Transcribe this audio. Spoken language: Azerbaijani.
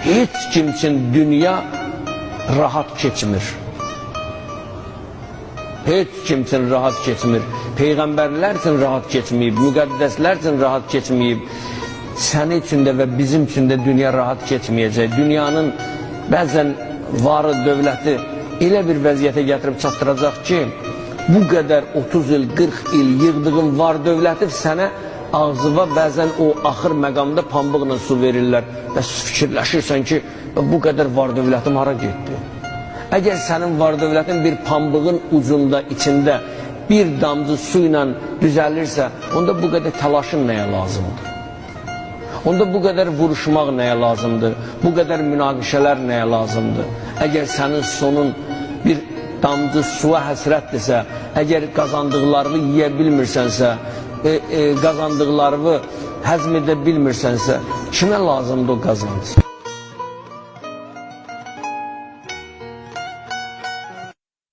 Heç kim üçün dünya rahat geçmir. Heç kim üçün rahat geçmir. Peyğəmbərlər üçün rahat geçməyib, müqəddəslər üçün rahat geçməyib. Sənin üçün də və bizim üçün də dünya rahat geçməyəcək. Dünyanın bəzən varı, dövləti elə bir vəziyyətə gətirib çatdıracaq ki, bu qədər 30 il, 40 il yığdığın var dövləti sənə ağzıva bəzən o axır məqamda pambıqla su verirlər və fikirləşirsən ki, bu qədər var dövlətim hara getdi? Əgər sənin var dövlətin bir pambığın ucunda, içində bir damcı su ilə düzəlirsə, onda bu qədər təlaşın nəyə lazımdır? Onda bu qədər vuruşmaq nəyə lazımdır? Bu qədər münaqişələr nəyə lazımdır? Əgər sənin sonun bir damcı suya həsrətdirsə, əgər qazandıqlarını yiyə bilmirsənsə, qazandıqlarını həzm edə bilmirsənsə, kimə lazımdır o qazanc?